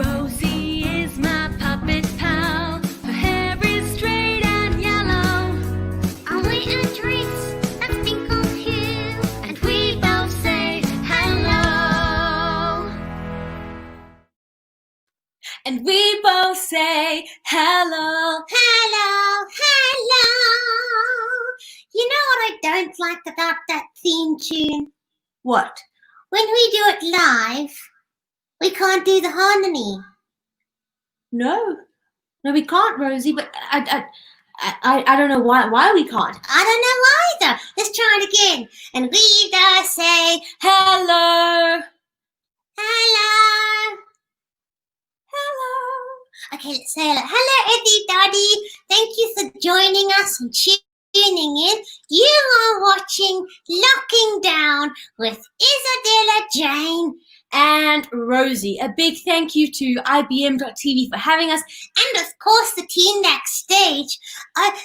Rosie is my puppet pal. Her hair is straight and yellow. And we eat treats that tinkle too. And we both say hello. And we both say hello. Hello, hello. You know what I don't like about that theme tune? What? When we do it live, we can't do the harmony. No, we can't, Rosie. But I don't know why we can't. I don't know either. Let's try it again. And we both say Hello. hello. Hello. Okay, let's say hello. Hello, everybody. Thank you for joining us and tuning in. You are watching Locking Down with Isabella, Jane, And Rosie. A big thank you to IBMTV for having us. and of course the team backstage.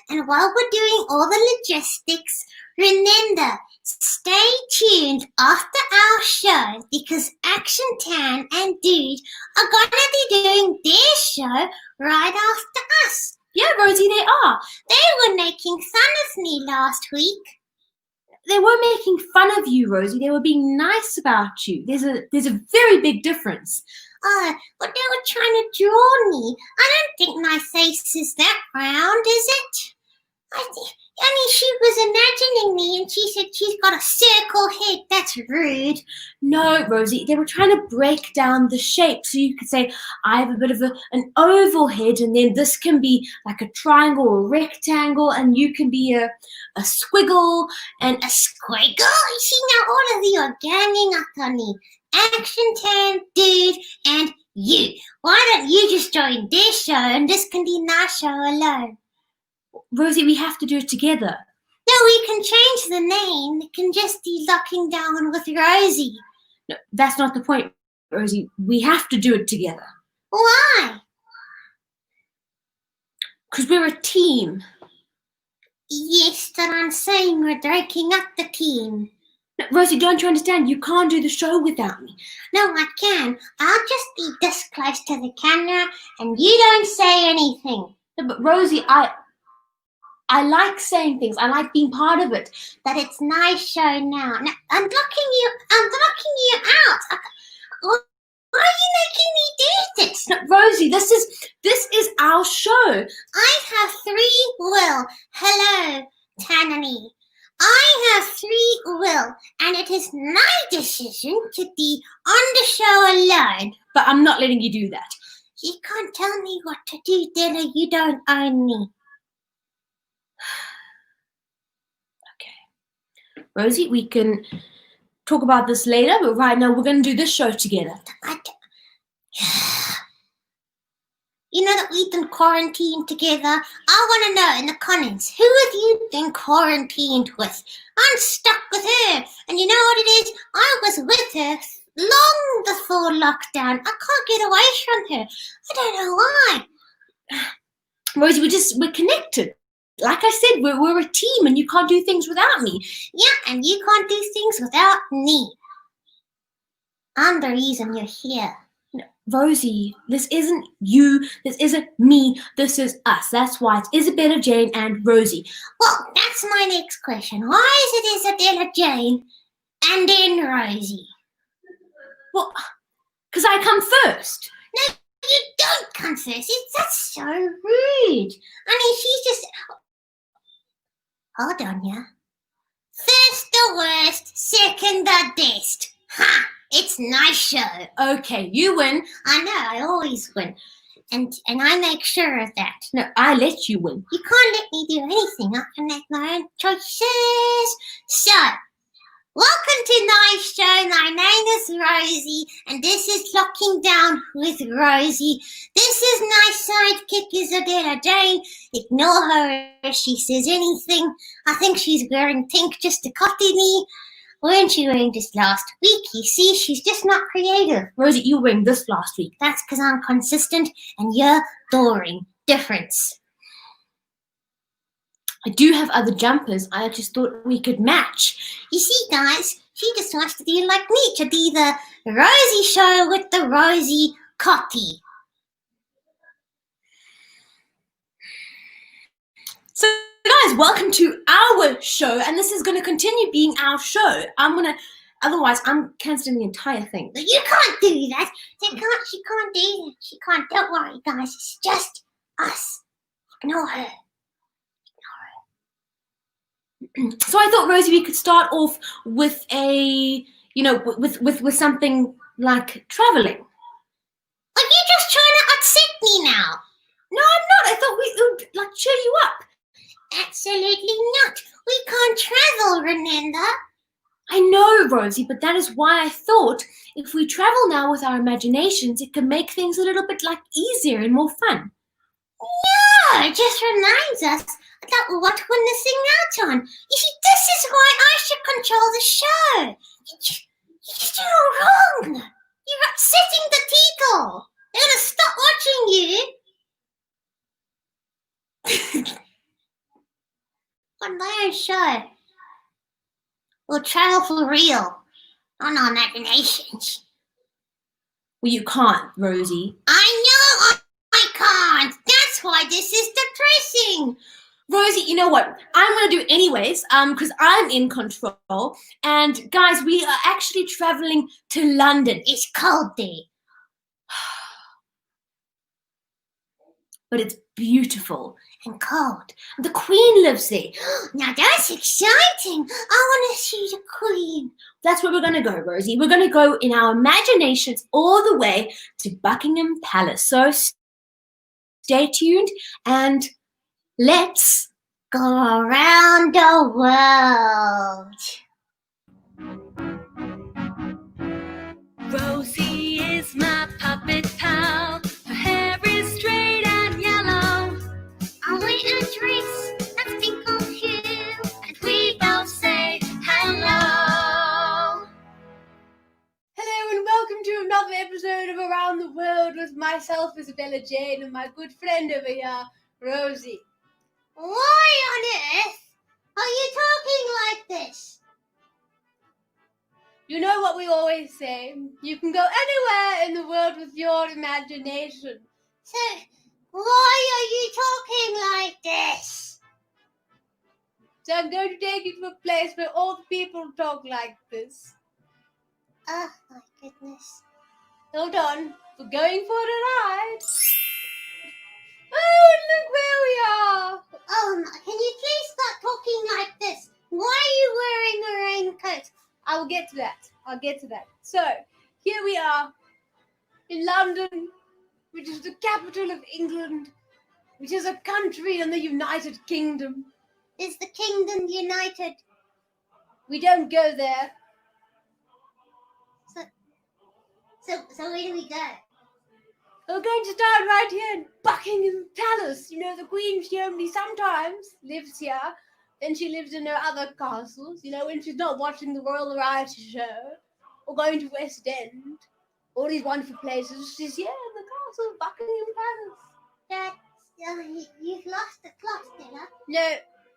And while we're doing all the logistics, remember, stay tuned after our show because Action Tan and Dude are going to be doing their show right after us. Yeah, Rosie, they are. They were making fun of me last week. They weren't making fun of you, Rosie. They were being nice about you. There's a very big difference. But they were trying to draw me. I don't think my face is that round, is it? She was imagining me and she said she's got a circle head. That's rude. No, Rosie, they were trying to break down the shape. So you could say, I have a bit of an oval head, and then this can be like a triangle or rectangle, and you can be a squiggle and A squiggle? You see, now all of you are ganging up on me. Action Tan, Dude, and you. Why don't you just join their show and this can be my show alone? Rosie, we have to do it together. No, we can change the name. It can just be Locking Down with Rosie. No, that's not the point, Rosie. We have to do it together. Why? Because we're a team. Yes, but I'm saying we're breaking up the team. No, Rosie, don't you understand? You can't do the show without me. No, I can. I'll just be this close to the camera and you don't say anything. No, but Rosie, I like saying things. I like being part of it. But it's my show now. Now I'm blocking you out. Why are you making me do this? No, Rosie, this is our show. I have free will. Hello, Tanani. I have free will, and it is my decision to be on the show alone. But I'm not letting you do that. You can't tell me what to do, Della. You don't own me. Okay. Rosie, we can talk about this later, but right now we're going to do this show together. You know that we've been quarantined together? I want to know in the comments, who have you been quarantined with? I'm stuck with her. And you know what it is? I was with her long before lockdown. I can't get away from her. I don't know why. Rosie, we're connected. Like I said, we're a team and you can't do things without me. Yeah, and you can't do things without me. I'm the reason you're here. Rosie, this isn't you, this isn't me, this is us. That's why it's Isabella, Jane, and Rosie. Well, that's my next question. Why is it Isabella, Jane, and then Rosie? Well, because I come first. No, you don't come first. That's so rude. She's just... Hold on, yeah. First the worst, second the best. Ha! It's my show. Okay, you win. I know, I always win. And I make sure of that. No, I let you win. You can't let me do anything. I can make my own choices. So, welcome to my show. My name is Rosie, and this is Locking Down with Rosie. This is my sidekick, Isabella Jane. Ignore her if she says anything. I think she's wearing pink just to copy me. Weren't she wearing this last week? You see, she's just not creative. Rosie, you were wearing this last week. That's because I'm consistent and you're boring. Difference. I do have other jumpers. I just thought we could match. You see, guys, She just wants to be like me, to be the Rosie show with the Rosie Cotty. So guys, welcome to our show, and this is going to continue being our show. Otherwise I'm cancelling the entire thing. But you can't do that. She can't do that. She can't. Don't worry, guys. It's just us. Ignore her. So I thought, Rosie, we could start off with with something like traveling. Are you just trying to upset me now? No, I'm not. I thought we would like cheer you up. Absolutely not. We can't travel, remember? I know, Rosie, but that is why I thought if we travel now with our imaginations, it can make things a little bit like easier and more fun. No, it just reminds us about what we're missing out on. You see, this is why I should control the show. You're wrong. You're upsetting the people. They're going to stop watching you. On their show. We'll travel for real, on our imaginations. Well, you can't, Rosie. I know I can't. That's why this is depressing. Rosie, you know what? I'm going to do it anyways, because I'm in control. And guys, we are actually traveling to London. It's cold there. But it's beautiful and cold. The Queen lives there. Now that's exciting. I want to see the Queen. That's where we're going to go, Rosie. We're going to go in our imaginations all the way to Buckingham Palace. So stay tuned and let's go around the world. Rosie is my puppet pal. Her hair is straight and yellow. I wear a dress that's pink on hue, and we both say hello. Hello and welcome to another episode of Around the World with myself, Isabella Jane, and my good friend over here, Rosie. Why on earth are you talking like this? You know what we always say, you can go anywhere in the world with your imagination. So, why are you talking like this? So I'm going to take you to a place where all the people talk like this. Oh my goodness. Hold on, we're going for a ride. Oh, look where we are. Can you please stop talking like this? Why are you wearing a raincoat? I will get to that. I'll get to that. So, here we are in London, which is the capital of England, which is a country in the United Kingdom. Is the kingdom united? We don't go there. So where do we go? We're going to start right here in Buckingham Palace. You know, the Queen, she only sometimes lives here. Then she lives in her other castles, you know, when she's not watching the Royal Variety Show or going to West End. All these wonderful places. She's here in the castle of Buckingham Palace. You've lost the plot, Stella.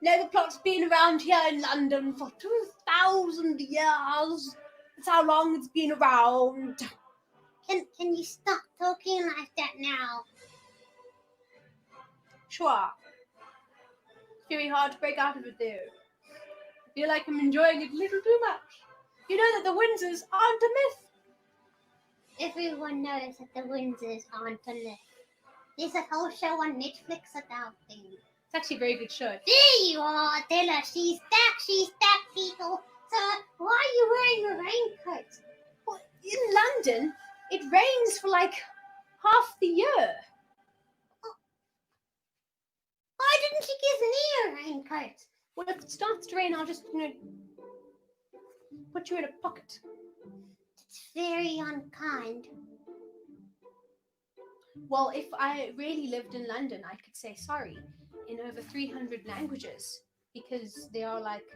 No, the plot's been around here in London for 2,000 years. That's how long it's been around. Can you stop talking like that now? Sure. It's very hard to break out of it though. I feel like I'm enjoying it a little too much. You know that the Windsors aren't a myth. Everyone knows that the Windsors aren't a myth. There's a whole show on Netflix about them. It's actually a very good show. There you are, Della. She's back, people. So, why are you wearing a raincoat? Well, in London, it rains for like half the year. Why didn't you give me a raincoat? Well, if it starts to rain, I'll just, put you in a pocket. It's very unkind. Well, if I really lived in London, I could say sorry in over 300 languages, because there are like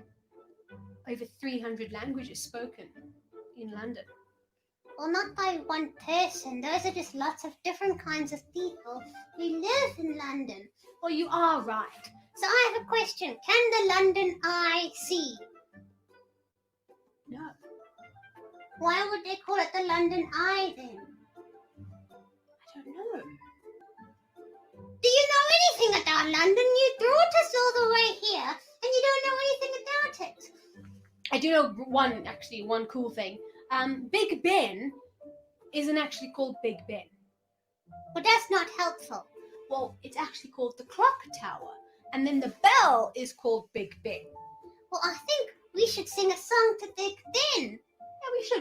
over 300 languages spoken in London. Well, not by one person. Those are just lots of different kinds of people who live in London. Well, you are right. So I have a question. Can the London Eye see? No. Why would they call it the London Eye then? I don't know. Do you know anything about London? You brought us all the way here and you don't know anything about it. I do know one cool thing. Big Ben isn't actually called Big Ben. But that's not helpful. Well, it's actually called the Clock Tower. And then the bell is called Big Ben. Well, I think we should sing a song to Big Ben. Yeah, we should.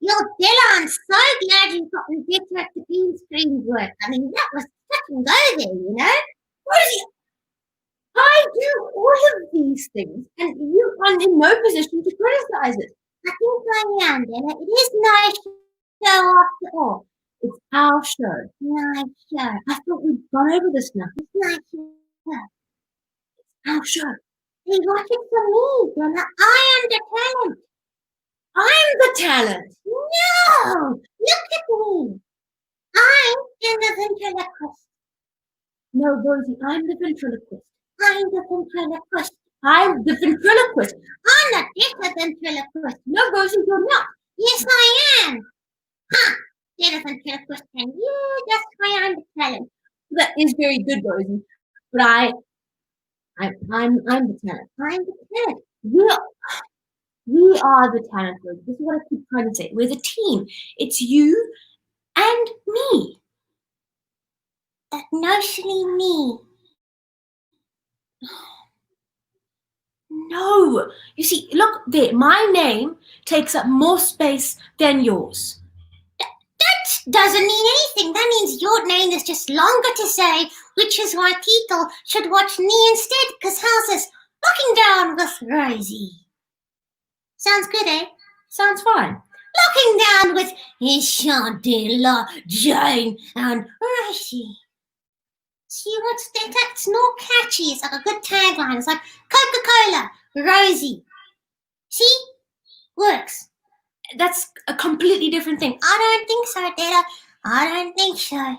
Yo, Della, I'm so glad you've gotten better at the green screen work. I mean, that was touch and go there, you know? Rosie, I do all of these things, and you are in no position to criticize it. I think I am, Della. It is nice show after all. It's our show. Nice show. I thought we'd gone over this now. It's nice show. Our show. They watch it for me, Della. I am the talent. I'm the talent. No! Look at me. I'm the ventriloquist. No, Rosie, I'm the ventriloquist. I'm the ventriloquist. I'm the ventriloquist. I'm not just a ventriloquist. No, Rosie, you're not. Yes, I am. Ha! You're the ventriloquist, and that's why I'm the talent. That is very good, Rosie. But I'm the talent. I'm the talent. We are the talent, Rosie. This is what I keep trying to say. We're the team. It's you and me. But mostly me. No. You see, look there. My name takes up more space than yours. That doesn't mean anything. That means your name is just longer to say, which is why people should watch me instead, because how's this? Looking Down with Rosie. Sounds good, eh? Sounds fine. Looking Down with Isabella, Jane, and Rosie. See what's that? That's more catchy. It's like a good tagline. It's like Coca-Cola, Rosie. See? Works. That's a completely different thing. I don't think so, Dada. I don't think so.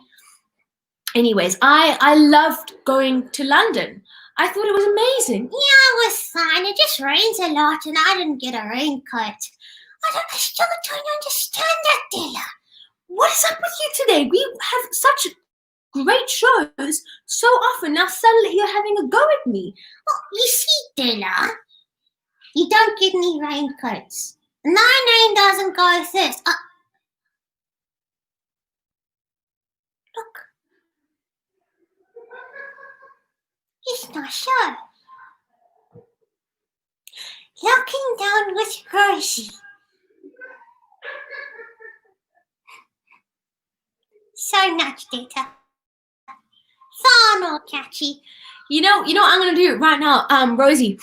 Anyways, I loved going to London. I thought it was amazing. Yeah, it was fine. It just rains a lot and I didn't get a raincoat. I still don't understand that, Della. What is up with you today? We have such great shows so often. Now suddenly you're having a go at me. Well, you see, Della, you don't get any raincoats. My name doesn't go first. Look. It's my show. Looking Down with Rosie. So much better. Far more catchy. You know what I'm gonna do right now, Rosie.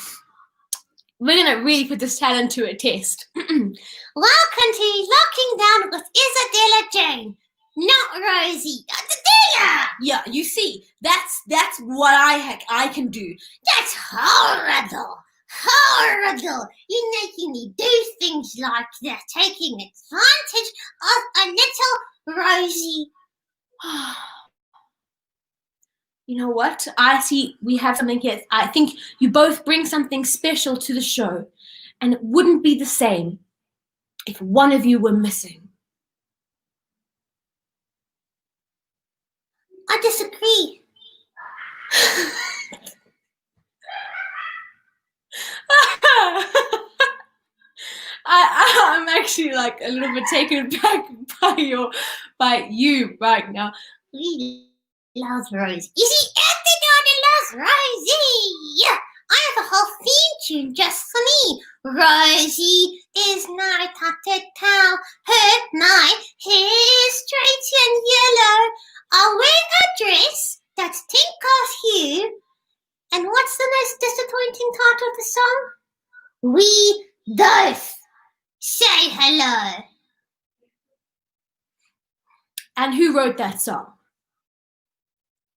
We're gonna really put this talent to a test. Welcome to Looking Down with Isabella Jane, not Rosie. Adela! Yeah, you see, that's what I can do. That's horrible. Horrible! You're making me do things like that, taking advantage of a little Rosie. You know what? I see we have something here. I think you both bring something special to the show, and it wouldn't be the same if one of you were missing. I disagree. I'm actually like a little bit taken back by you right now. We love Rosie. You see, everybody loves Rosie. I have a whole theme tune just for me. Rosie is my tatted towel. Her night hair is straight and yellow. I wear a dress that's Tinker's hue. And what's the most disappointing title of the song? We both say hello. And who wrote that song?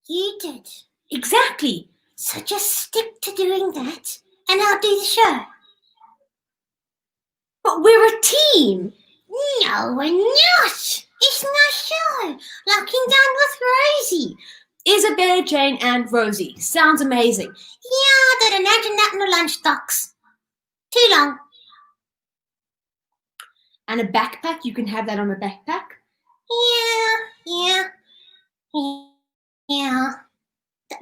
You did. Exactly. So just stick to doing that and I'll do the show. But we're a team. No, we're not. It's my show. Locking Down with Rosie. Isabella, Jane, and Rosie. Sounds amazing. Yeah, they'd imagine that in a lunchbox. Too long. And a backpack, you can have that on a backpack. Yeah.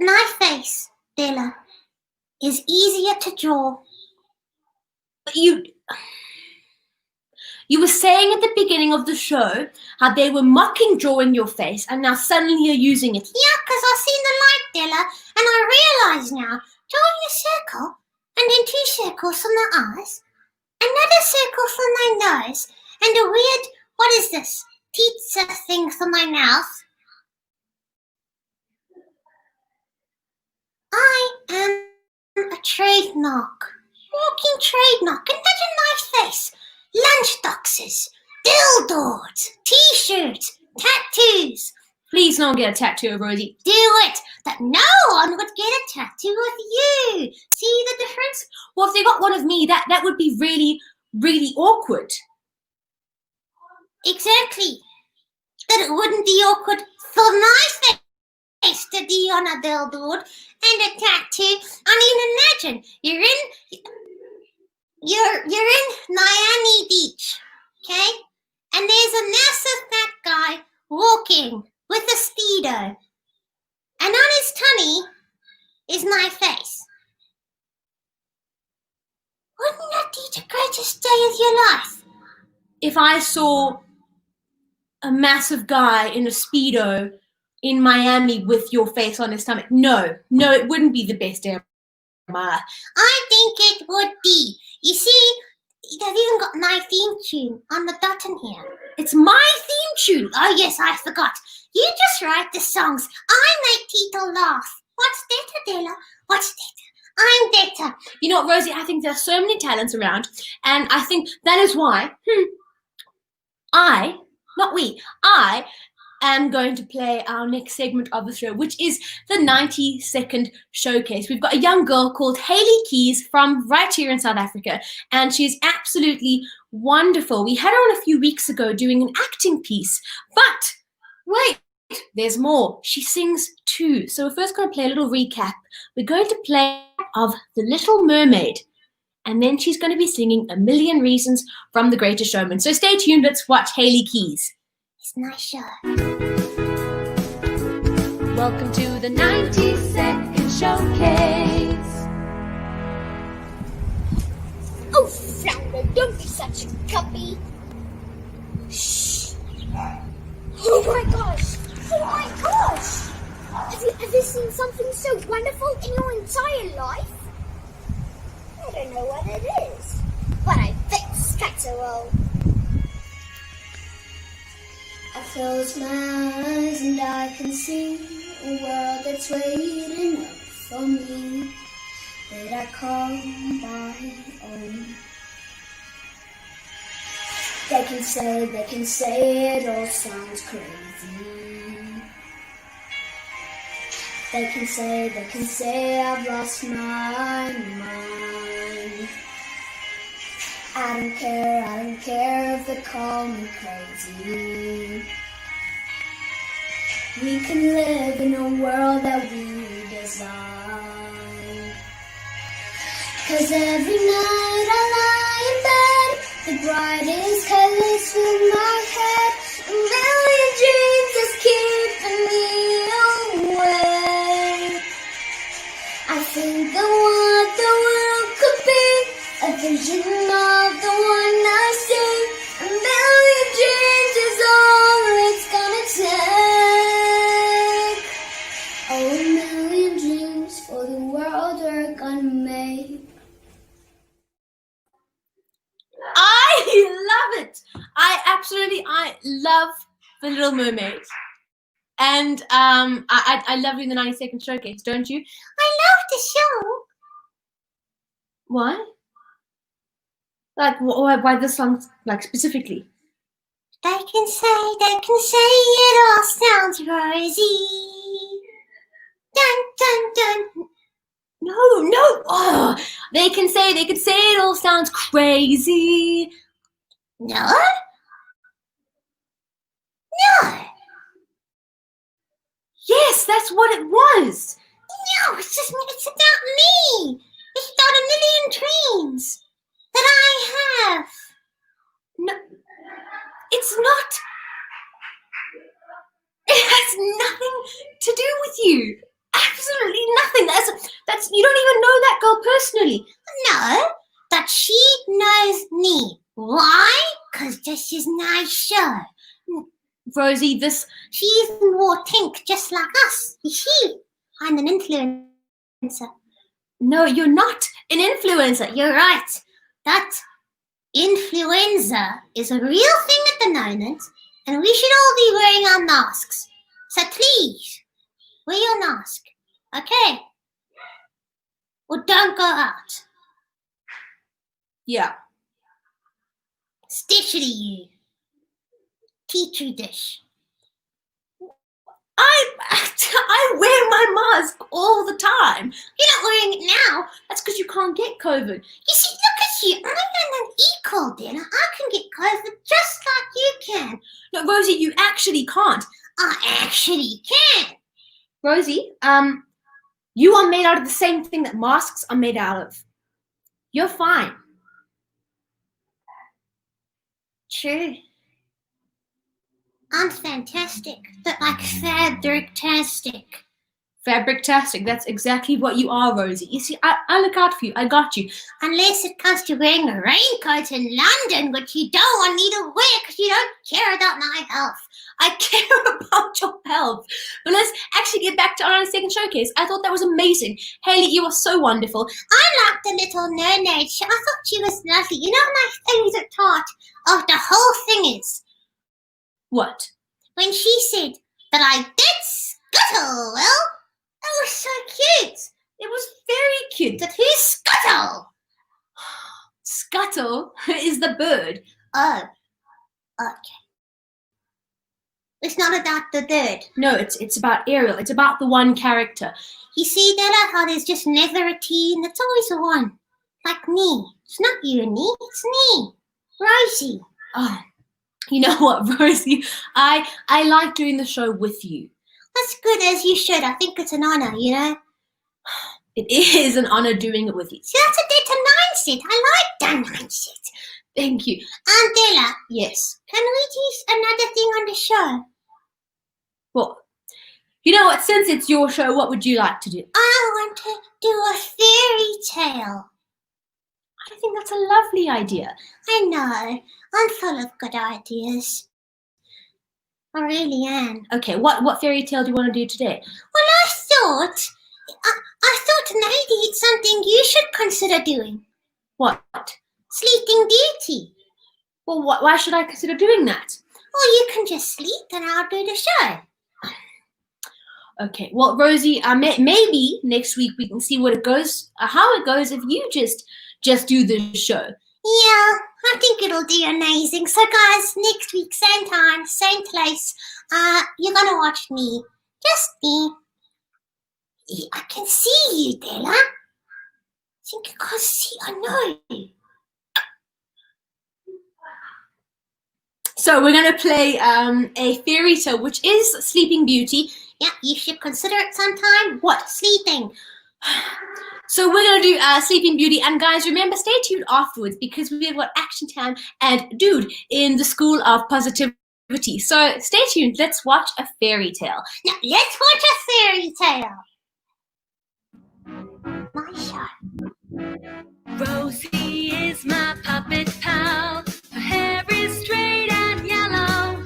My face, Bella, is easier to draw. But you were saying at the beginning of the show how they were mocking drawing your face and now suddenly you're using it. Yeah, because I've seen the light, Bella, and I realise now, drawing a circle and then 2 circles from the eyes, another circle from my nose, and a weird, what is this, pizza thing for my mouth. I am a trademark, walking trademark. Imagine my face, lunchboxes, billboards, t-shirts, tattoos. Please don't get a tattoo of Rosie. Do it, but no one would get a tattoo of you. See the difference? Well, if they got one of me, that would be really, really awkward. Exactly. But it wouldn't be awkward for my face to be on a billboard and a tattoo. I mean, imagine you're in Miami Beach, okay? And there's a massive fat guy walking with a Speedo. And on his tummy is my face. Wouldn't that be the greatest day of your life? If I saw a massive guy in a Speedo in Miami with your face on his stomach, no, it wouldn't be the best day of my life. I think it would be. You see, they've even got my theme tune on the button here. It's my theme tune. Oh yes, I forgot. You just write the songs. I make people laugh. What's better, Bella? What's better? I'm better. You know what, Rosie, I think there's so many talents around, and I think that is why I am going to play our next segment of the show, which is the 90-second showcase. We've got a young girl called Hayley Keys from right here in South Africa, and she's absolutely wonderful. We had her on a few weeks ago doing an acting piece, but wait, there's more. She sings too. So we're first going to play a little recap. We're going to play of The Little Mermaid, and then she's going to be singing A Million Reasons from The Greatest Showman. So stay tuned. Let's watch Hayley Keys. It's my show. Welcome to the 90-second showcase. Oh, Flounder, don't be such a guppy. Shh. Oh my gosh. Oh my gosh. Have you ever seen something so wonderful in your entire life? I don't know what it is, but I bet it's Scatterall. I close my eyes and I can see a world that's waiting up for me that I call my own. They can say it all sounds crazy. They can say I've lost my mind. I don't care if they call me crazy. We can live in a world that we design. 'Cause every night I lie in bed, the brightest colors fill my head, a million dreams just keeping me awake. I think of what the world could be, a vision of the one I see. A million dreams is all it's gonna take. Oh, a million dreams for the world we're gonna make. I love it. I love The Little Mermaid. And I love doing the 90-second showcase, don't you? I love the show. Why? Like, why this song, like, specifically? They can say it all sounds rosy. Dun, dun, dun. No. Oh, they could say it all sounds crazy. No? No. Yes, that's what it was. No, it's about me. It's about a million dreams that I have. No, it's not. It has nothing to do with you. Absolutely nothing. That's you don't even know that girl personally. No, but she knows me. Why? 'Cause this is my show. Rosie, She even wore pink just like us. You see, I'm an influencer. no, you're not an influencer. You're right. That influenza is a real thing at the moment, and we should all be wearing our masks. So please, wear your mask, okay? Or don't go out. Yeah. Especially you. Petri dish. I wear my mask all the time. You're not wearing it now. That's because you can't get COVID. You see, look at you. I'm an equal, Dana. I can get COVID just like you can. No, Rosie, you actually can't. I actually can. Rosie, you are made out of the same thing that masks are made out of. You're fine. True. I'm fantastic, but like fabric-tastic. Fabric-tastic. That's exactly what you are, Rosie. You see, I look out for you. I got you. Unless it comes to wearing a raincoat in London, which you don't want me to wear because you don't care about my health. I care about your health. But let's actually get back to our 90-second showcase. I thought that was amazing. Haley, you are so wonderful. I like the little mermaid. I thought she was lovely. You know my favorite part of the whole thing is? What? When she said that I did scuttle, well, that was so cute. It was very cute. But who's Scuttle? Scuttle is the bird. Oh, okay. It's not about the bird. No, it's about Ariel. It's about the one character. You see, Della, how there's just never a T and it's always a one. Like me. It's not you and me, it's me. Rosie. Oh, you know what, Rosie? I like doing the show with you. That's good, as you should. I think it's an honor, you know? It is an honor doing it with you. See, that's a data mindset. I like that mindset. Thank you. Della. Yes. Can we do another thing on the show? Well, you know what? Since it's your show, what would you like to do? I want to do a fairy tale. I think that's a lovely idea. I know. I'm full of good ideas. I really am. Okay, what fairy tale do you want to do today? Well, I thought maybe it's something you should consider doing. What? Sleeping Beauty. Well, why should I consider doing that? Well, you can just sleep and I'll do the show. Okay, well, Rosie, maybe next week we can see what it goes, how it goes if you just do the show. Yeah, I think it'll do amazing. So, guys, next week, same time, same place, you're gonna watch me. Just me. Yeah, I can see you, Della. I think you can't see. I know. So we're going to play a fairy tale, which is Sleeping Beauty. Yeah, you should consider it sometime. What? Sleeping. So we're going to do Sleeping Beauty. And guys, remember, stay tuned afterwards because we've got action time and dude in the School of Positivity. So stay tuned. Let's watch a fairy tale. Now, let's watch a fairy tale. My shot. Rosie is my puppet pal. Her hair is straight and yellow.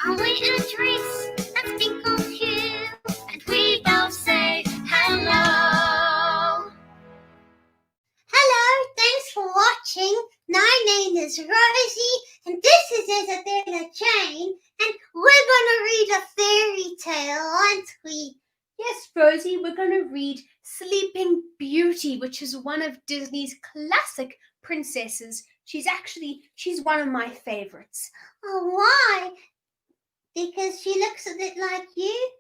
I wear a dress that's pink on hue, And we both say hello. Hello, thanks for watching. My name is Rosie, and this is Isabella Jane, and we're gonna read a fairy tale, aren't we? Yes, Rosie, we're going to read Sleeping Beauty, which is one of Disney's classic princesses. She's one of my favorites. Oh, why? Because she looks a bit like you?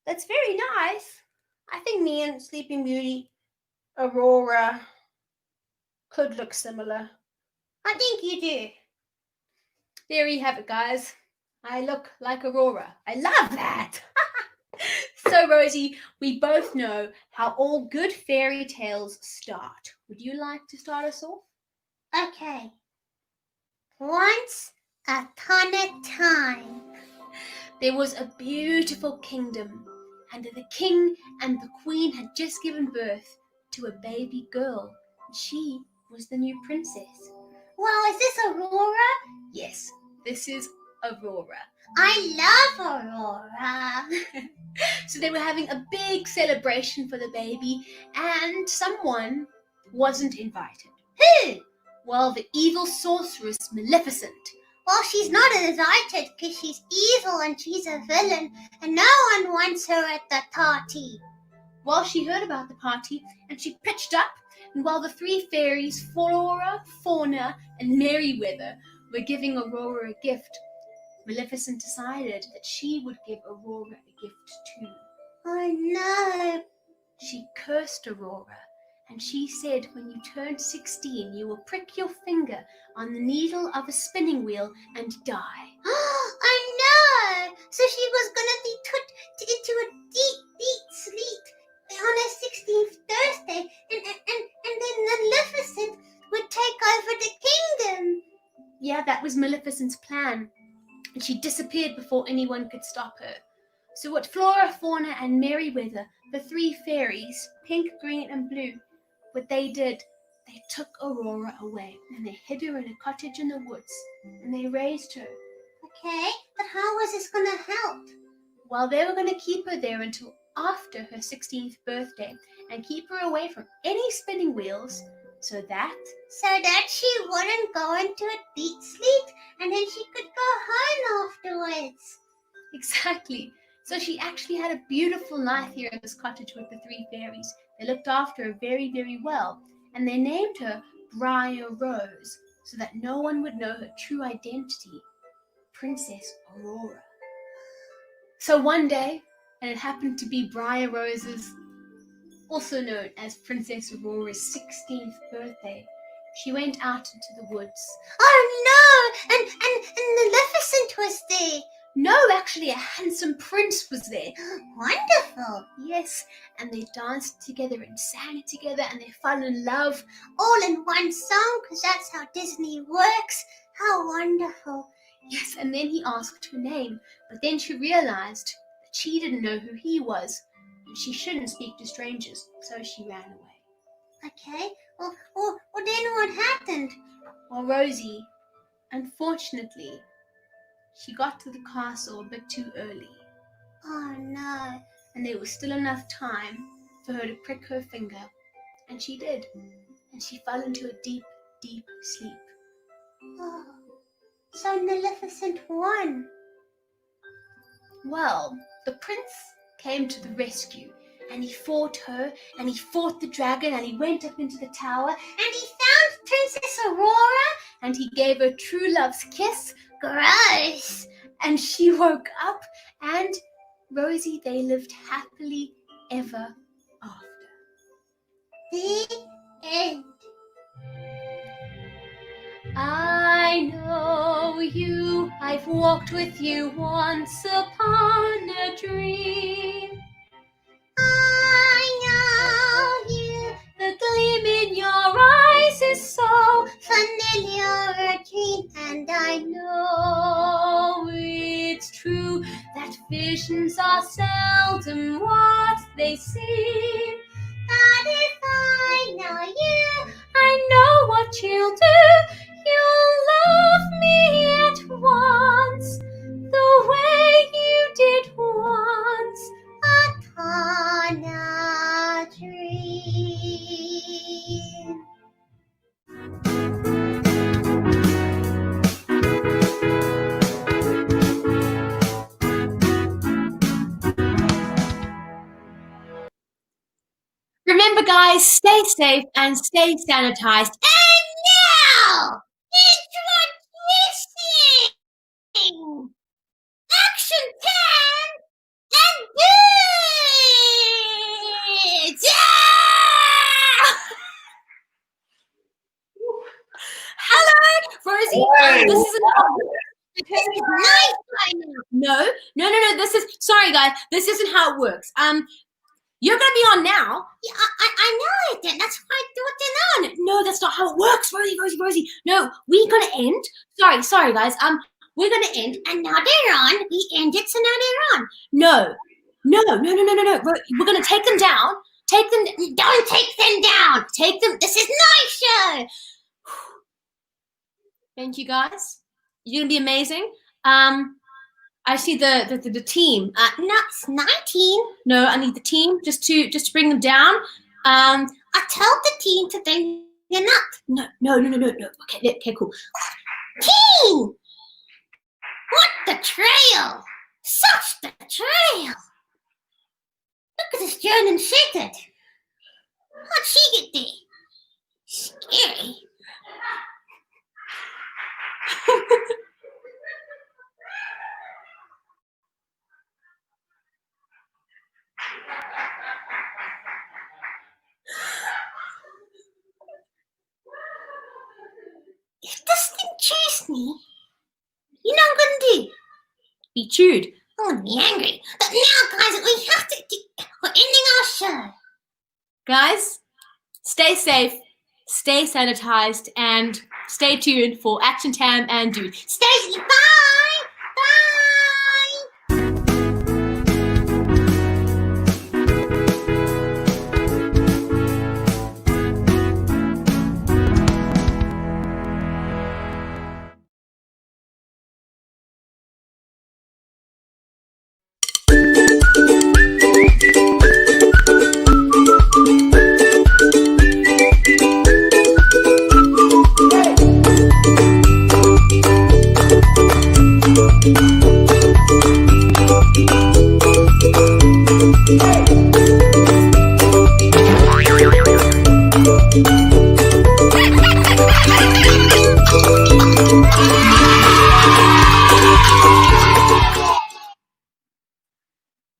That's very nice. I think me and Sleeping Beauty, Aurora, could look similar. I think you do. There you have it, guys. I look like Aurora. I love that. So, Rosie, we both know how all good fairy tales start. Would you like to start us off? Okay. Once upon a time. There was a beautiful kingdom, and the king and the queen had just given birth to a baby girl. She was the new princess. Well, is this Aurora? Yes, this is Aurora. I love Aurora. So they were having a big celebration for the baby, and someone wasn't invited. Who? Well, the evil sorceress Maleficent. Well, she's not invited because she's evil and she's a villain, and no one wants her at the party. Well, she heard about the party, and she pitched up, and while the three fairies, Flora, Fauna, and Merryweather, were giving Aurora a gift, Maleficent decided that she would give Aurora a gift too. Oh no. She cursed Aurora, and she said when you turn 16, you will prick your finger on the needle of a spinning wheel and die. I know. So she was going to be put into a deep, deep sleep on her 16th birthday, and then Maleficent would take over the kingdom. Yeah, that was Maleficent's plan. And she disappeared before anyone could stop her. So what Flora, Fauna, and Merryweather, the three fairies, pink, green, and blue, what they did, they took Aurora away, and they hid her in a cottage in the woods, and they raised her. Okay, but how was this going to help? Well, they were going to keep her there until after her 16th birthday, and keep her away from any spinning wheels, so that she wouldn't go into a deep sleep, and then she could go home afterwards. Exactly. So she actually had a beautiful life here in this cottage with the three fairies. They looked after her very, very well, and they named her Briar Rose, so that no one would know her true identity, Princess Aurora. So one day, and it happened to be Briar Rose's, also known as Princess Aurora's 16th birthday, she went out into the woods. Oh no! And Maleficent was there. No, actually, a handsome prince was there. Wonderful. Yes, and they danced together and sang together, and they fell in love. All in one song, because that's how Disney works. How wonderful. Yes, and then he asked her name, but then she realized that she didn't know who he was, and she shouldn't speak to strangers, so she ran away. Okay, well then what happened? Well, Rosie, unfortunately, she got to the castle a bit too early. Oh no. And there was still enough time for her to prick her finger, and she did. And she fell into a deep, deep sleep. Oh, so Maleficent won. Well, the prince came to the rescue, and he fought her, and he fought the dragon, and he went up into the tower, and he found Princess Aurora, and he gave her true love's kiss. Gross! And she woke up, and Rosie, they lived happily ever after. The end. I know you I've walked with you once upon a dream. I know you. The gleam in your eyes is so Familiar a dream, and I know it's true that visions are seldom what they seem. But if I know you, I know what you'll do. You'll love me at once, the way you did once. upon a dream. Remember, guys, stay safe and stay sanitized. And now, introducing Action Time and Dudes! Hello, Rosie. Hey, This isn't This is nice right now. no. This is sorry, guys. This isn't how it works. You're gonna be on now. Yeah, I know it then. That's why I thought it on. No, that's not how it works, Rosie. No, we're gonna end. Sorry, guys. We're gonna end. And now they're on. We ended, so now they're on. No. We're gonna take them down. Don't take them down. Take them. This is my show. Thank you, guys. You're gonna be amazing. I see the team. No, it's 19. No, I need the team just to bring them down. I told the team to bring them up. No. Okay, cool. Team! What betrayal! Such betrayal! Look at this German Shepherd. How'd she get there? Scary. If this thing chews me, you know what I'm gonna do? Be chewed. I'm gonna be angry. But now, guys, we have to do. We're ending our show. Guys, stay safe, stay sanitized, and stay tuned for Action Tam and Dude. Stay. Bye. Bye.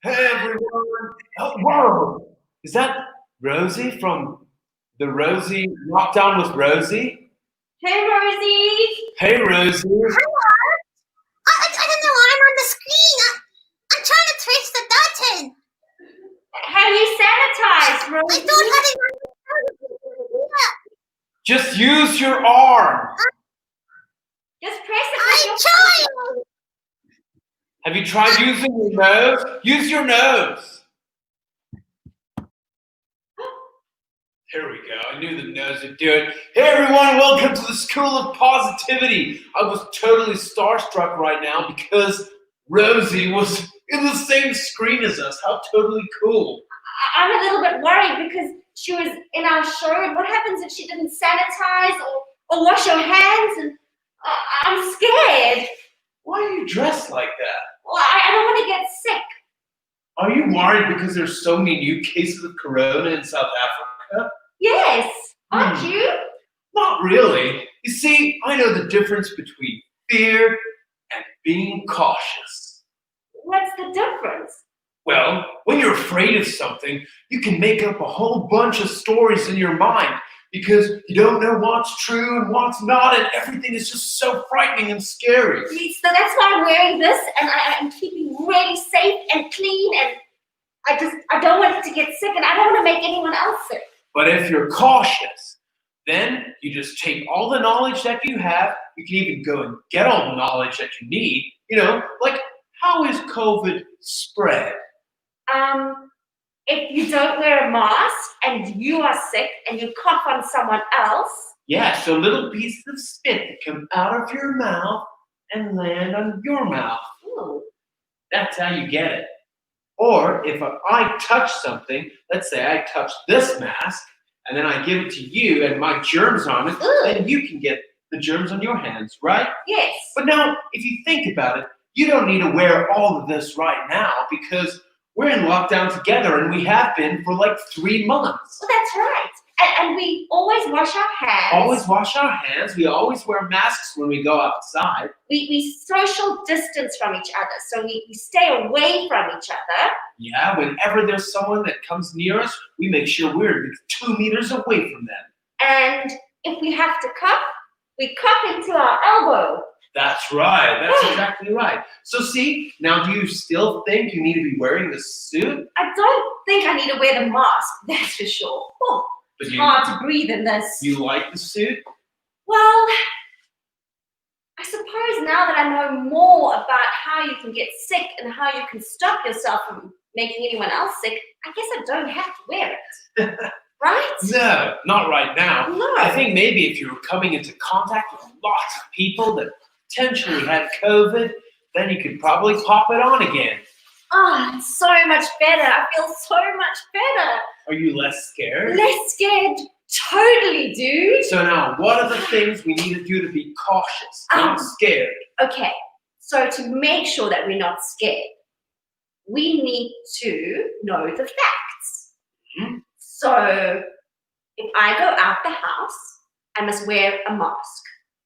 Hey everyone! Oh, whoa! Is that Rosie from the Rosie Lockdown with Rosie? Hey, Rosie. Hey Rosie! I don't know. I'm on the screen. I'm trying to trace the button. Have you sanitized, I Rosie? thought having. Just use your arm! Just press it I'm with your trying. Have you tried using your nose? Use your nose! There we go. I knew the nose would do it. Hey everyone, welcome to the School of Positivity. I was totally starstruck right now because Rosie was in the same screen as us. How totally cool. I'm a little bit worried because she was in our show. And what happens if she didn't sanitize or wash her hands? And I'm scared. Why are you dressed like that? Well, I don't want to get sick. Are you worried because there's so many new cases of corona in South Africa? Yes, aren't you? Not really. You see, I know the difference between fear and being cautious. What's the difference? Well, when you're afraid of something, you can make up a whole bunch of stories in your mind. because you don't know what's true and what's not, and everything is just so frightening and scary. So that's why I'm wearing this, and I'm keeping really safe and clean, and I don't want it to get sick, and I don't want to make anyone else sick. But if you're cautious, then you just take all the knowledge that you have. You can even go and get all the knowledge that you need. Like, how is COVID spread? If you don't wear a mask and you are sick and you cough on someone else. Yeah, so little pieces of spit that come out of your mouth and land on your mouth. Ooh. That's how you get it. Or if I touch something, let's say I touch this mask, and then I give it to you and my germs on it, then you can get the germs on your hands, right? Yes. But now, if you think about it, you don't need to wear all of this right now because we're in lockdown together, and we have been for like 3 months. Well, that's right. And we always wash our hands. Always wash our hands. We always wear masks when we go outside. We social distance from each other, so we stay away from each other. Yeah, whenever there's someone that comes near us, we make sure we're 2 meters away from them. And if we have to cough, we cough into our elbow. That's right. That's exactly right. So see, now do you still think you need to be wearing the suit? I don't think I need to wear the mask, that's for sure. Oh, it's hard to breathe in this. You like the suit? Well, I suppose now that I know more about how you can get sick and how you can stop yourself from making anyone else sick, I guess I don't have to wear it. Right? No, not right now. No. I think maybe if you were coming into contact with lots of people that potentially had COVID, then you could probably pop it on again. Oh, it's so much better. I feel so much better. Are you less scared? Less scared. Totally, dude. So now, what are the things we need to do to be cautious, not scared? Okay, so to make sure that we're not scared, we need to know the facts. Mm-hmm. So if I go out the house, I must wear a mask.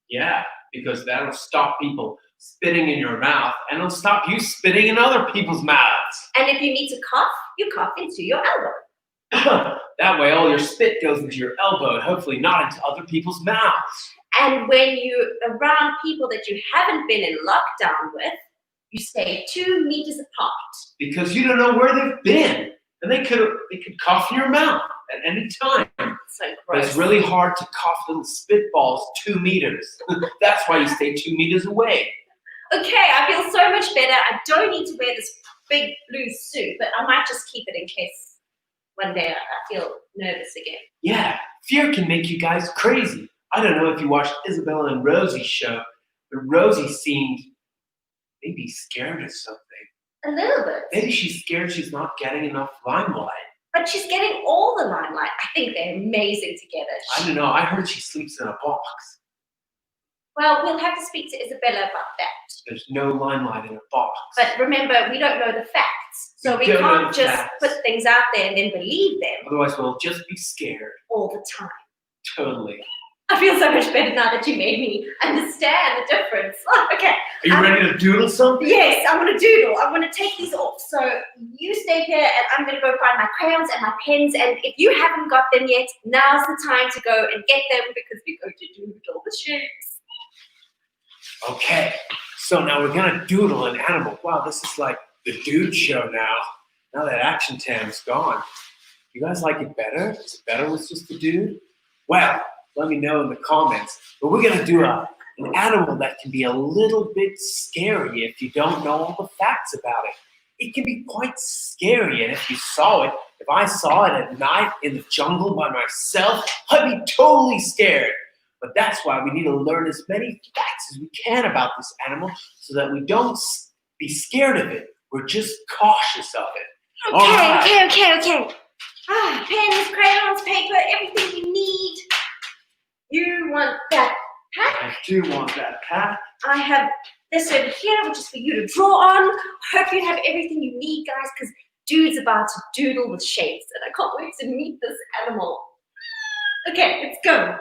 Yeah, because that'll stop people spitting in your mouth, and it'll stop you spitting in other people's mouths. And if you need to cough, you cough into your elbow. That way all your spit goes into your elbow and hopefully not into other people's mouths. And when you're around people that you haven't been in lockdown with, you stay 2 meters apart. Because you don't know where they've been, and they could cough in your mouth at any time. So But gross. it's really hard to cough little spitballs 2 meters. That's why you stay 2 meters away. Okay, I feel so much better. I don't need to wear this big blue suit, but I might just keep it in case one day I feel nervous again. Yeah, fear can make you guys crazy. I don't know if you watched Isabella and Rosie's show, but Rosie seemed maybe scared of something. A little bit. Maybe she's scared she's not getting enough limelight. But she's getting all the limelight. I think they're amazing together. I don't know, I heard she sleeps in a box. Well, we'll have to speak to Isabella about that. There's no limelight in a box. But remember, we don't know the facts. So we don't know can't the just facts. put things out there and then believe them Otherwise, we'll just be scared. all the time. Totally. I feel so much better now that you made me understand the difference. Okay. Are you ready to doodle something? Yes, I want to doodle. I want to take these off. So you stay here and I'm going to go find my crayons and my pens. And if you haven't got them yet, now's the time to go and get them because we're going to doodle the shapes. Okay, so now we're gonna doodle an animal. Wow, this is like the dude show now. Now that Action Tam's gone. You guys like it better? Is it better with just the dude? Well, let me know in the comments. But we're gonna do an animal that can be a little bit scary if you don't know all the facts about it. It can be quite scary, and if you saw it, if I saw it at night in the jungle by myself, I'd be totally scared. But that's why we need to learn as many facts as we can about this animal so that we don't be scared of it. We're just cautious of it. Okay. Pens, crayons, paper, everything you need. You want that hat? I do want that hat. I have this over here, which is for you to draw on. Hope you have everything you need, guys, because dude's about to doodle with shapes, and I can't wait to meet this animal. Okay, let's go.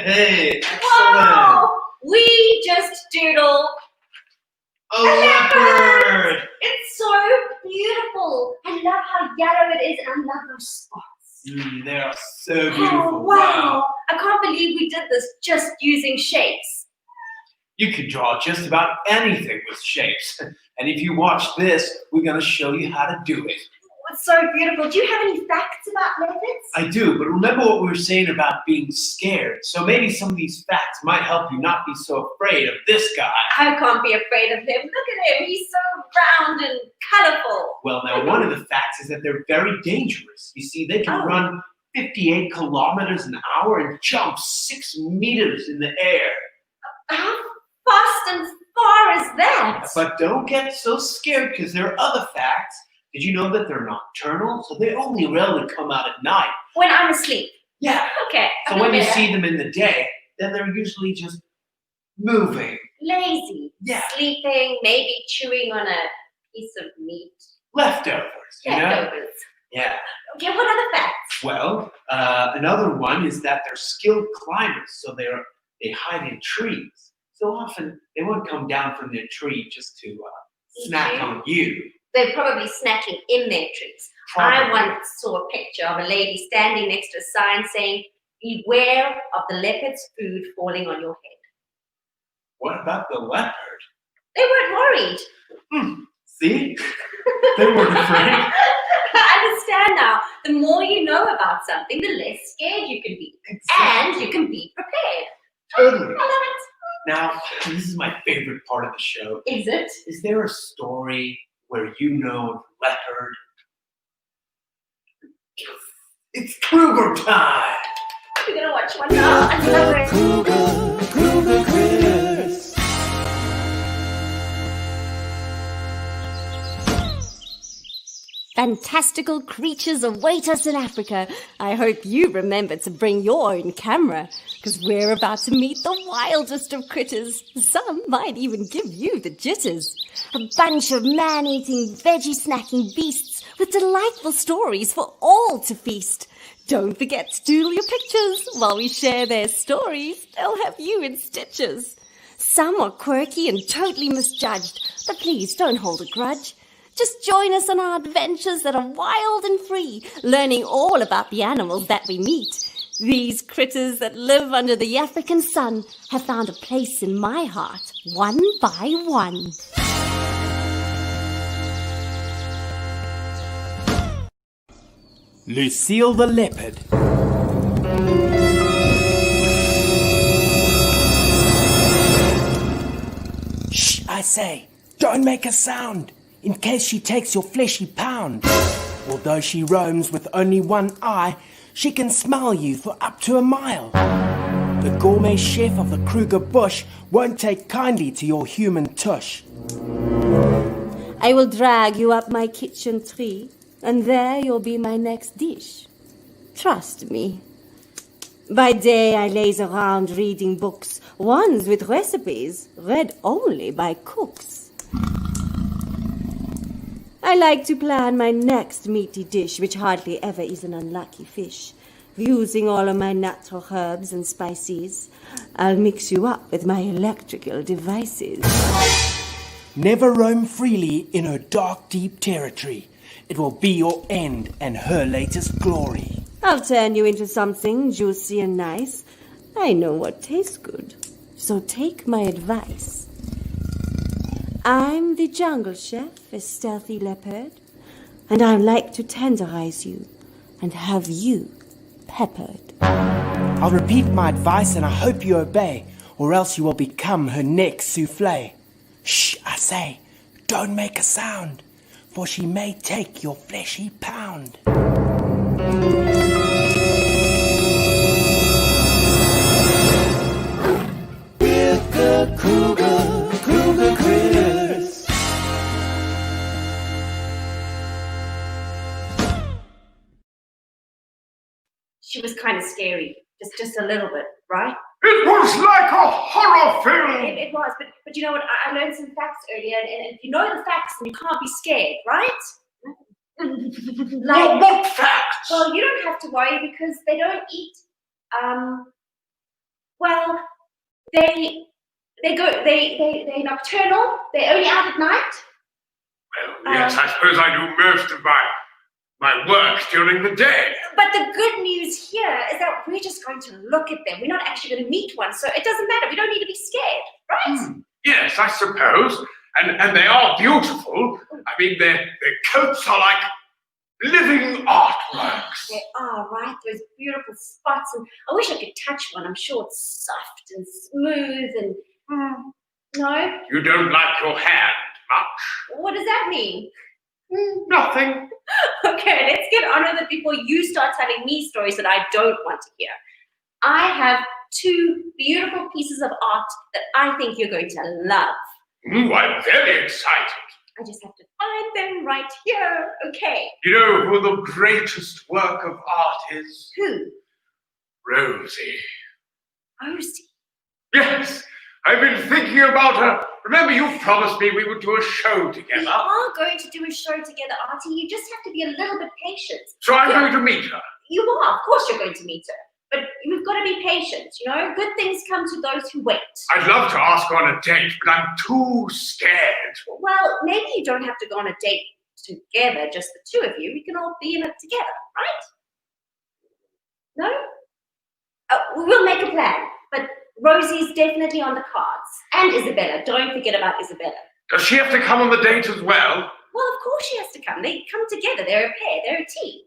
Hey, excellent. Wow! We just doodled A leopard. It's so beautiful. I love how yellow it is, and I love those spots. They are so beautiful. Oh, wow. I can't believe we did this just using shapes. You can draw just about anything with shapes. And if you watch this, we're going to show you how to do it. It's so beautiful. Do you have any facts about leopards? I do, but remember what we were saying about being scared. So maybe some of these facts might help you not be so afraid of this guy. I can't be afraid of him. Look at him. He's so round and colorful. Well, now one of the facts is that they're very dangerous. You see, they can run 58 kilometers an hour and jump 6 meters in the air. How fast and far is that? But don't get so scared because there are other facts. Did you know that they're nocturnal? So they only rarely come out at night. When I'm asleep. Yeah. Okay. So when you see them in the day, then they're usually just moving. Lazy. Yeah. Sleeping, maybe chewing on a piece of meat. Leftovers, you know? Leftovers. Yeah. Okay, what other facts? Well, another one is that they're skilled climbers, so they hide in trees. So often they won't come down from their tree just to snack on you. They're probably snacking in their trees. Probably. I once saw a picture of a lady standing next to a sign saying, "Beware of the leopard's food falling on your head." What about the leopard? They weren't worried. See? They weren't afraid. I understand now. The more you know about something, the less scared you can be. Exactly. And you can be prepared. Totally. I love it. Now, this is my favorite part of the show. Is it? Is there a story where you know of a leopard? It's Kruger time! We're going to watch one now. I love it. Kruger quiz. Fantastical creatures await us in Africa. I hope you remember to bring your own camera, because we're about to meet the wildest of critters. Some might even give you the jitters. A bunch of man-eating, veggie-snacking beasts with delightful stories for all to feast. Don't forget to doodle your pictures. While we share their stories, they'll have you in stitches. Some are quirky and totally misjudged, but please don't hold a grudge. Just join us on our adventures that are wild and free, learning all about the animals that we meet. These critters that live under the African sun have found a place in my heart, one by one. Lucille the leopard. Shh, I say, don't make a sound, in case she takes your fleshy pound. Although she roams with only one eye, she can smell you for up to a mile. The gourmet chef of the Kruger bush won't take kindly to your human tush. I will drag you up my kitchen tree, and there you'll be my next dish. Trust me. By day I laze around reading books, ones with recipes, read only by cooks. I like to plan my next meaty dish, which hardly ever is an unlucky fish. Using all of my natural herbs and spices, I'll mix you up with my electrical devices. Never roam freely in her dark, deep territory. It will be your end and her latest glory. I'll turn you into something juicy and nice. I know what tastes good, so take my advice. I'm the jungle chef, a stealthy leopard, and I like to tenderize you and have you peppered. I'll repeat my advice and I hope you obey, or else you will become her next souffle. Shh, I say, don't make a sound, for she may take your fleshy pound. With the Kruger quiz. She was kind of scary, just a little bit, right? It was like a horror film! It was, but you know what? I learned some facts earlier, and if you know the facts, then you can't be scared, right? What facts? Well, you don't have to worry because they don't eat Well, they're nocturnal. They're only out at night. Well, yes, I suppose I do most of my work during the day. But the good news here is that we're just going to look at them. We're not actually going to meet one, so it doesn't matter. We don't need to be scared, right? Yes, I suppose. And they are beautiful. I mean, their coats are like living artworks. They are, right? Those beautiful spots. And I wish I could touch one. I'm sure it's soft and smooth and... No? You don't like your hand much? What does that mean? Nothing. Okay, let's get on with it before you start telling me stories that I don't want to hear. I have 2 beautiful pieces of art that I think you're going to love. I'm very excited. I just have to find them right here. Okay. You know who the greatest work of art is? Who? Rosie. Rosie. Yes, I've been thinking about her. Remember, you promised me we would do a show We together. are going to do a show together, Artie. You just have to be a little bit patient. So I'm going to meet her. You are. Of course you're going to meet her. But you've got to be patient, you know? Good things come to those who wait. I'd love to ask her on a date, but I'm too scared. Well, maybe you don't have to go on a date together, just the 2 of you. We can all be in it together, right? No? We'll make a plan. But Rosie's definitely on the cards. And Isabella. Don't forget about Isabella. Does she have to come on the date as well? Well, of course she has to come. They come together. They're a pair. They're a team.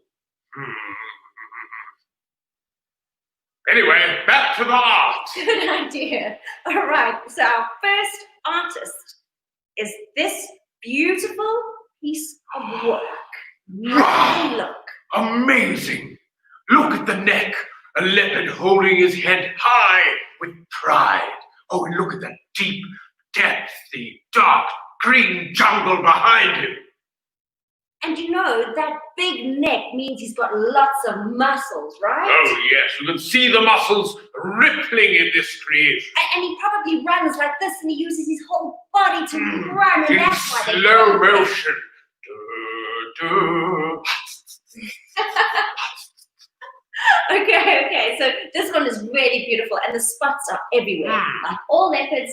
Anyway, back to the art. Good idea. All right. So our first artist is this beautiful piece of work. Wow. Look. Amazing. Look at the neck. A leopard holding his head high with pride. Oh, and look at that deep depth, the dark green jungle behind him. And you know, that big neck means he's got lots of muscles, right? Oh, yes, you can see the muscles rippling in this creation. And he probably runs like this, and he uses his whole body to run, and In that's why they slow call him. motion. Du. Okay, so this one is really beautiful, and the spots are everywhere. Like all leopards,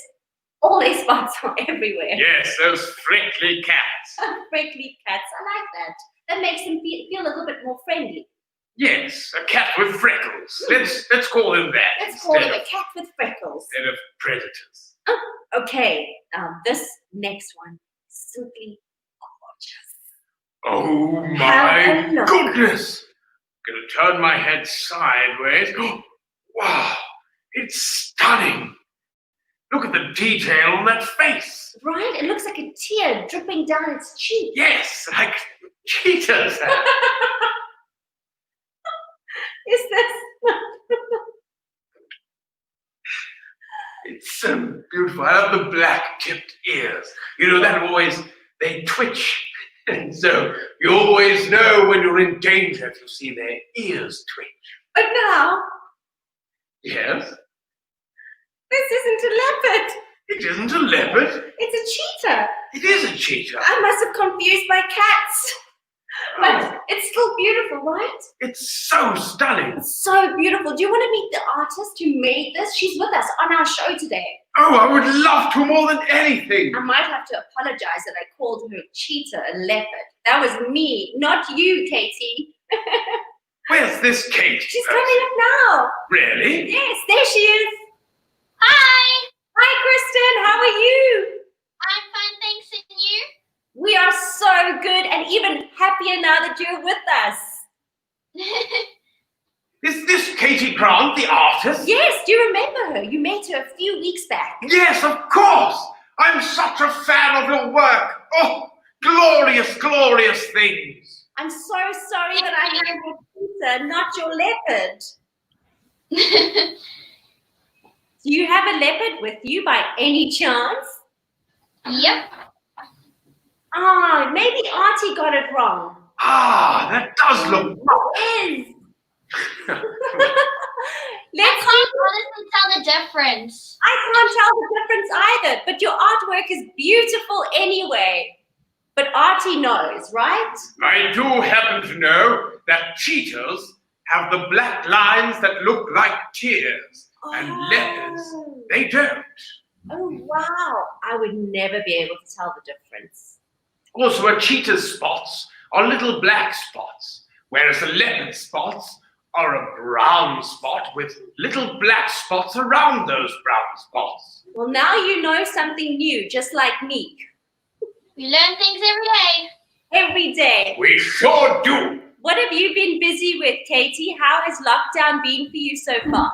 all their spots are everywhere. Yes, those freckly cats. Freckly cats, I like that. That makes them feel a little bit more friendly. Yes, a cat with freckles. Let's call him that. Let's call him a cat with freckles. Instead of predators. Okay, this next one is simply gorgeous. Oh Have a my look. goodness! I'm gonna turn my head sideways. Wow, it's stunning. Look at the detail on that face. Right? It looks like a tear dripping down its cheek. Yes, like cheetahs have. Is this? It's so beautiful. I love the black-tipped ears. You know, that always, they twitch. And so you always know when you're in danger if you see their ears twitch. But now, Yes? this isn't a leopard. It isn't a leopard. It's a cheetah. It is a cheetah. I must have confused my cats. But it's still beautiful, right? It's so stunning. It's so beautiful. Do you want to meet the artist who made this? She's with us on our show today. Oh, I would love to more than anything. I might have to apologize that I called her cheetah a leopard. That was me, not you, Katie. Where's this Kate? She's coming up now. Really? Yes, there she is. Hi, Hi, Kristen. How are you? I'm fine, thanks, and you? We are so good and even happier now that you're with us. Is this Katie Grant, the artist? Yes, do you remember her? You met her a few weeks back. Yes, of course. I'm such a fan of your work. Oh, glorious, glorious things. I'm so sorry that I named your cheetah, not your leopard. Do you have a leopard with you by any chance? Yep. Ah, maybe Auntie got it wrong. Ah, that does look... It is. I Let's can't honestly tell the difference. I can't tell the difference either, but your artwork is beautiful anyway. But Artie knows, right? I do happen to know that cheetahs have the black lines that look like tears, and leopards, they don't. Oh, wow. I would never be able to tell the difference. Also, a cheetah's spots are little black spots, whereas a leopard's spots are a brown spot with little black spots around those brown spots. Well, now you know something new, just like me. We learn things every day. Every day. We sure do. What have you been busy with, Katie? How has lockdown been for you so far?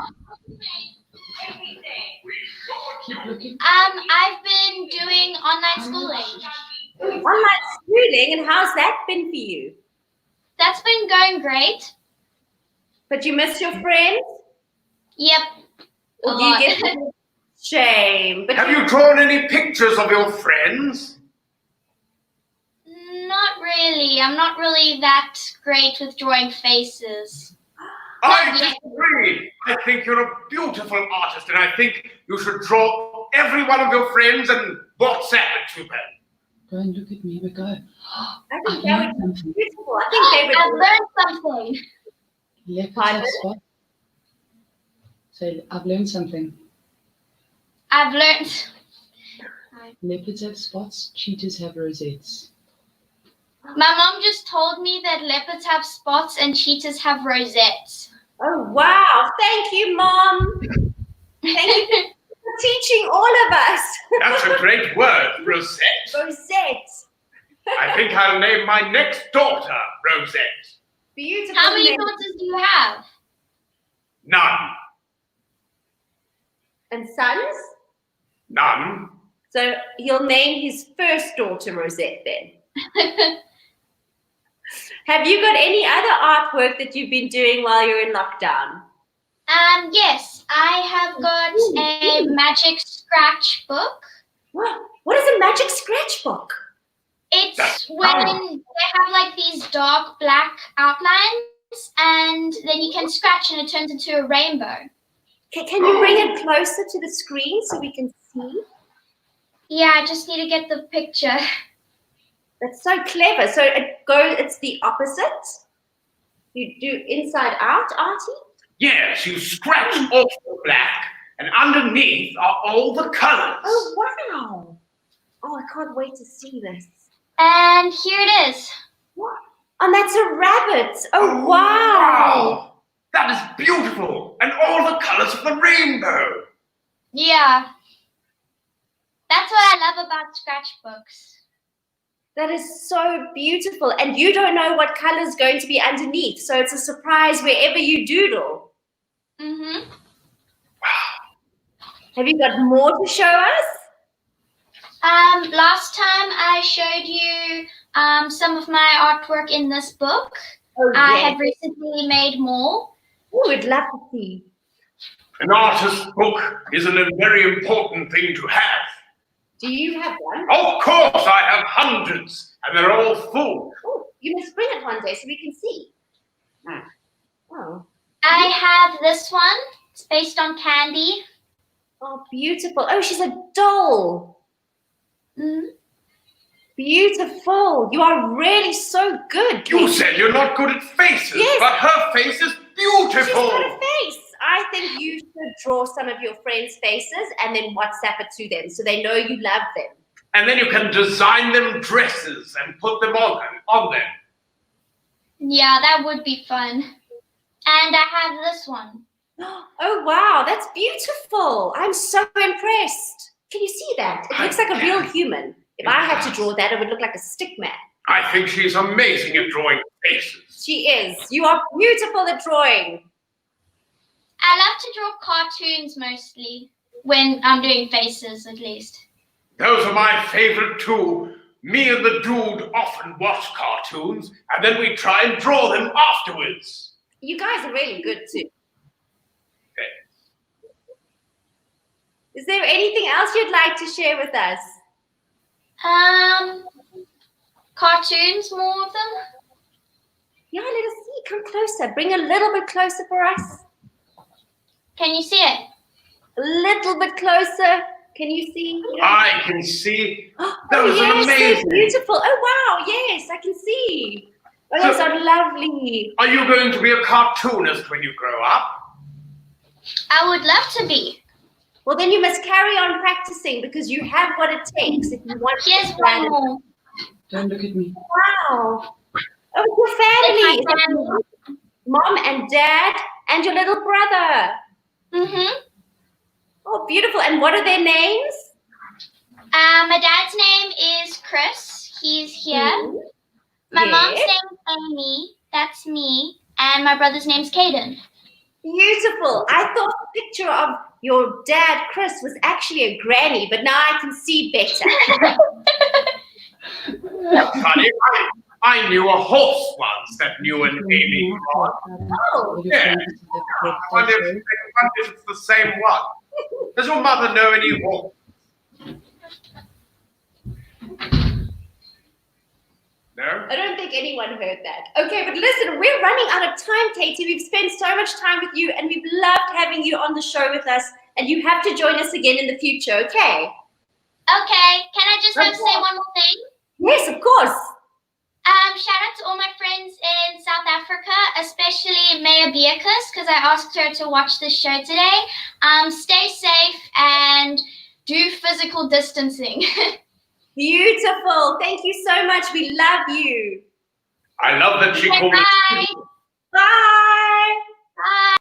I've been doing online schooling. Online schooling, and how's that been for you? That's been going great. But you miss your friends? Yep. Or do you get shame? But Have you drawn any pictures of your friends? Not really. I'm not really that great with drawing faces. I disagree. I think you're a beautiful artist, and I think you should draw every one of your friends and WhatsApp it to them. Go and look at me, but go. I think that would be beautiful. I think they would. I've learned something. Leopards have spots. So I've learned something. I've learned. Leopards have spots, cheetahs have rosettes. My mom just told me that leopards have spots and cheetahs have rosettes. Oh, wow. Thank you, Mom. Thank you for teaching all of us. That's a great word, Rosette. Rosette. I think I'll name my next daughter Rosette. Beautiful. How many name. daughters do you have? None. And sons? None. So he'll name his first daughter Rosette then. Have you got any other artwork that you've been doing while you're in lockdown? Yes, I have got a magic scratch book. What is a magic scratch book? It's when they have like these dark black outlines and then you can scratch and it turns into a rainbow. Can you bring it closer to the screen so we can see? Yeah, I just need to get the picture. That's so clever. So it's the opposite. You do inside out, Artie? Yes, you scratch off the black, and underneath are all the colors. Oh, wow. Oh, I can't wait to see this. And here it is. What? And that's a rabbit. Oh, wow. Wow. That is beautiful. And all the colors of the rainbow. Yeah. That's what I love about scratchbooks. That is so beautiful. And you don't know what color is going to be underneath. So it's a surprise wherever you doodle. Mm-hmm. Have you got more to show us? Last time I showed you some of my artwork in this book. Oh, I yes. have recently made more. Oh, we'd love to see. An artist's book is a very important thing to have. Do you have one? Of course, I have hundreds, and they're all full. Oh, you must bring it one day so we can see. Oh. I have this one. It's based on candy. Oh, beautiful. Oh, she's a doll. Mm. Beautiful. You are really so good. You said you're not good at faces, Yes. but her face is She's beautiful. got a face. I think you should draw some of your friends' faces and then WhatsApp it to them so they know you love them. And then you can design them dresses and put them on them. Yeah, that would be fun. And I have this one. Oh, wow. That's beautiful. I'm so impressed. Can you see that? It looks like a real human. If I had to draw that, it would look like a stick man. I think she's amazing at drawing faces. She is. You are beautiful at drawing. I love to draw cartoons mostly. When I'm doing faces, at least. Those are my favorite too. Me and the dude often watch cartoons, and then we try and draw them afterwards. You guys are really good too. Is there anything else you'd like to share with us? Cartoons, more of them. Yeah, let us see. Come closer. Bring a little bit closer for us. Can you see it? A little bit closer. Can you see? I can see. Oh, Those are yes, amazing. so beautiful. Oh, wow. Yes, I can see. Oh, those are lovely. Are you going to be a cartoonist when you grow up? I would love to be. Well, then you must carry on practicing because you have what it takes if you want to. Here's one more. Don't look at me. Wow. Oh, your family. It's my family. Mom and dad and your little brother. Mm-hmm. Oh, beautiful. And what are their names? My dad's name is Chris. He's here. My mom's Yes. name is Amy. That's me. And my brother's name's Caden. Beautiful. I thought the picture of your dad, Chris, was actually a granny, but now I can see better. Honey, I knew a horse once that knew an Amy. Oh, Yeah. I wonder if it's the same one. Does your mother know any horse? No? I don't think anyone heard that. Okay, but listen, we're running out of time, Katie. We've spent so much time with you, and we've loved having you on the show with us, and you have to join us again in the future, okay? Okay. Can I just say one more thing? Yes, of course. Shout out to all my friends in South Africa, especially Maya Beakus, because I asked her to watch this show today. Stay safe and do physical distancing. Beautiful. Thank you so much. We love you. I love that she called Bye. it. Bye. Bye.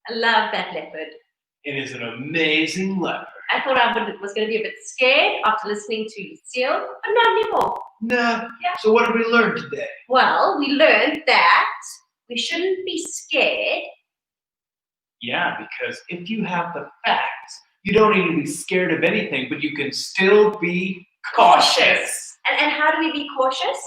I love that leopard. It is an amazing leopard. I thought I was going to be a bit scared after listening to Seal, but not anymore. Nah. Yeah. So what did we learn today? Well, we learned that we shouldn't be scared. Yeah, because if you have the facts, you don't need to be scared of anything, but you can still be cautious. And how do we be cautious?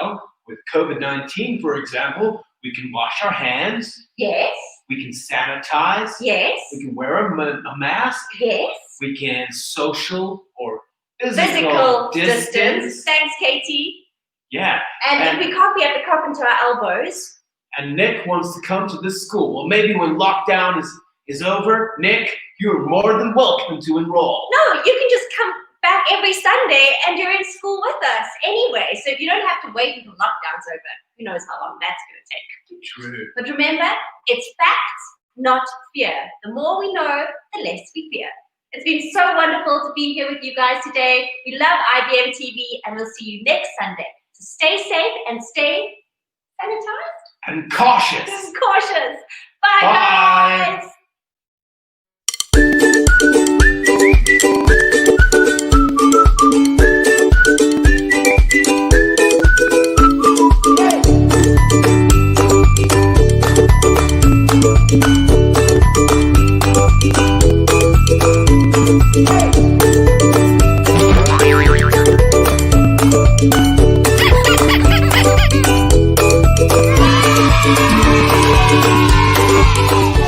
Well, with COVID-19, for example, we can wash our hands, Yes, we can sanitize, yes, we can wear a mask, yes. we can social or physical Physical distance. distance. Thanks, Katie. Yeah, And if we can't be at the cup into our elbows, and Nick wants to come to this school. Well, maybe when lockdown is over, Nick, you're more than welcome to enroll. no, you can just come back every Sunday and you're in school with us anyway. So you don't have to wait until lockdown's over. Who knows how long that's going to take. True. But remember, it's facts, not fear. The more we know, the less we fear. It's been so wonderful to be here with you guys today. We love IBM TV and we'll see you next Sunday. So stay safe and stay sanitized And cautious. and cautious. Bye, Bye. guys. Thank you.